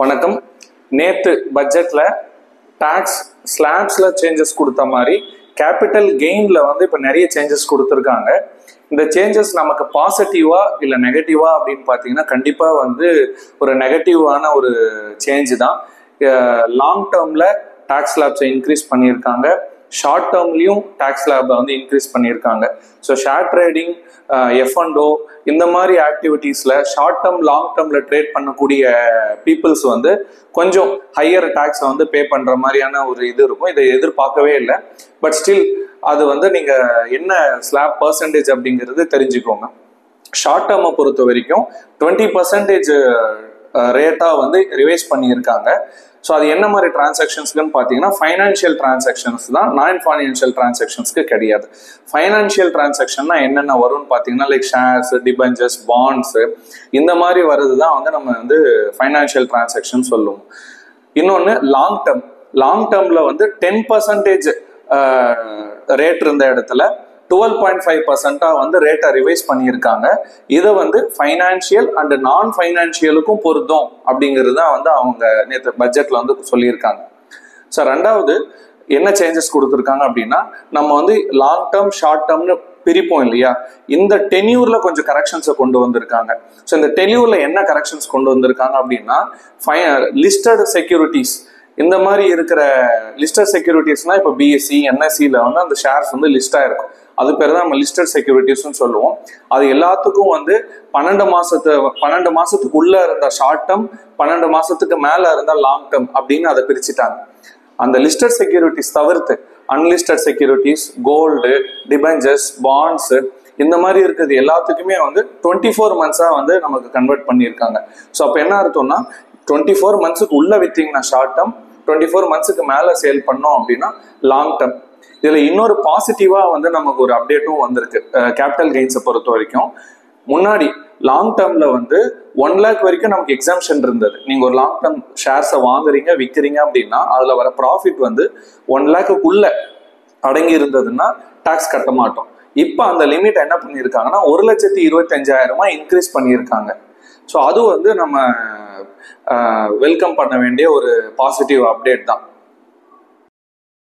வணக்கம். நேற்று பட்ஜெட்டில் டாக்ஸ் ஸ்லாப்ஸில் சேஞ்சஸ் கொடுத்த மாதிரி கேபிட்டல் கெயினில் இப்போ நிறைய சேஞ்சஸ் கொடுத்துருக்காங்க. இந்த சேஞ்சஸ் நமக்கு பாசிட்டிவா இல்லை நெகட்டிவா அப்படின்னு பார்த்தீங்கன்னா கண்டிப்பாக ஒரு நெகட்டிவான ஒரு சேஞ்சு தான். லாங் டேர்மில் டாக்ஸ் ஸ்லாப்ஸை இன்க்ரீஸ் பண்ணியிருக்காங்க, ஷார்ட் டேர்ம்லையும் டாக்ஸ் ஸ்லாபை இன்க்ரீஸ் பண்ணியிருக்காங்க. ஸோ ஷேர் ட்ரேடிங், F&O இந்த மாதிரி ஆக்டிவிட்டீஸில் ஷார்ட் டேர்ம் லாங் டேர்மில் ட்ரேட் பண்ணக்கூடிய பீப்புள்ஸ் கொஞ்சம் ஹையர் டாக்ஸை பே பண்ணுற மாதிரியான ஒரு இது இருக்கும். இதை எதிர்பார்க்கவே இல்லை. பட் ஸ்டில் அது நீங்கள் என்ன ஸ்லாப் பர்சன்டேஜ் அப்படிங்கிறது தெரிஞ்சுக்கோங்க. ஷார்ட் டேர்மை பொறுத்த வரைக்கும் 20% ரேட்டாக ரிவைஸ் பண்ணியிருக்காங்க. ஸோ அது என்ன மாதிரி டிரான்சாக்ஷன்ஸ்க்குன்னு பார்த்தீங்கன்னா ஃபைனான்ஷியல் டிரான்சாக்ஷன்ஸ் தான், நான் ஃபைனான்ஷியல் டிரான்சாக்ஷன்ஸ்க்கு கிடையாது. ஃபைனான்ஷியல் டிரான்சாக்ஷன்னா என்னென்ன வரும்னு பார்த்தீங்கன்னா லைக் ஷேர்ஸ், டிபெஞ்சர்ஸ், பாண்ட்ஸு இந்த மாதிரி வர்றது தான் நம்ம ஃபைனான்ஷியல் டிரான்சாக்ஷன் சொல்லுவோம். இன்னொன்று லாங் டேர்மில் 10% ரேட் இருந்த இடத்துல 12.5% ரேட்டை ரிவைஸ் பண்ணியிருக்காங்க. இதை ஃபைனான்ஷியல் அண்ட் நான் ஃபைனான்ஷியலுக்கும் பொருந்தும் அப்படிங்கிறது தான் அவங்க நேற்று பட்ஜெட்ல சொல்லியிருக்காங்க. ஸோ ரெண்டாவது என்ன சேஞ்சஸ் கொடுத்துருக்காங்க அப்படின்னா நம்ம லாங் டேர்ம் ஷார்ட் டேர்ம்னு பிரிப்போம் இல்லையா, இந்த டென்யூர்ல கொஞ்சம் கரெக்ஷன்ஸை கொண்டு வந்திருக்காங்க. ஸோ இந்த டென்யூர்ல என்ன கரெக்ஷன்ஸ் கொண்டு வந்திருக்காங்க அப்படின்னா லிஸ்டட் செக்யூரிட்டிஸ், இந்த மாதிரி இருக்கிற லிஸ்டட் செக்யூரிட்டிஸ்னா இப்போ பிஎஸ்சி என்எஸ்சியில் அந்த ஷேர்ஸ் லிஸ்டாக இருக்கும். அது பேர் தான் நம்ம லிஸ்டட் செக்யூரிட்டிஸ்ன்னு சொல்லுவோம். அது எல்லாத்துக்கும் 12 மாசத்துக்குள்ள இருந்த ஷார்ட் டேர்ம், 12 மாசத்துக்கு மேல இருந்த லாங் டேர்ம் அப்படின்னு அதை பிரிச்சுட்டாங்க. அந்த லிஸ்டட் செக்யூரிட்டிஸ் தவிர்த்து unlisted securities, gold, debentures, bonds இந்த மாதிரி இருக்கிறது எல்லாத்துக்குமே 24 மந்த்ஸாக நமக்கு கன்வெர்ட் பண்ணியிருக்காங்க. ஸோ அப்போ என்ன அர்த்தம்னா 24 மந்த்ஸுக்கு உள்ள வித்தீங்கன்னா ஷார்ட் டேர்ம், 24 மந்த்ஸுக்கு மேலே சேல் பண்ணோம் அப்படின்னா லாங் டேர்ம். இதில் இன்னொரு பாசிட்டிவாக நமக்கு ஒரு அப்டேட்டும் வந்திருக்கு கேபிட்டல் கெயின்ஸை பொறுத்த வரைக்கும். முன்னாடி லாங் டேர்மில் 1 lakh வரைக்கும் நமக்கு எக்ஸாம்ஷன் இருந்தது. நீங்கள் ஒரு லாங் டேர்ம் ஷேர்ஸை வாங்குறீங்க விற்கிறீங்க அப்படின்னா அதில் வர ப்ராஃபிட் 1 lakhக்குள்ள அடங்கி இருந்ததுன்னா டாக்ஸ் கட்ட மாட்டோம். இப்போ அந்த லிமிட் என்ன பண்ணியிருக்காங்கன்னா 1,25,000 இன்க்ரீஸ் பண்ணியிருக்காங்க. ஸோ அது நம்ம வெல்கம் பண்ண வேண்டிய ஒரு பாசிட்டிவ் அப்டேட் தான்.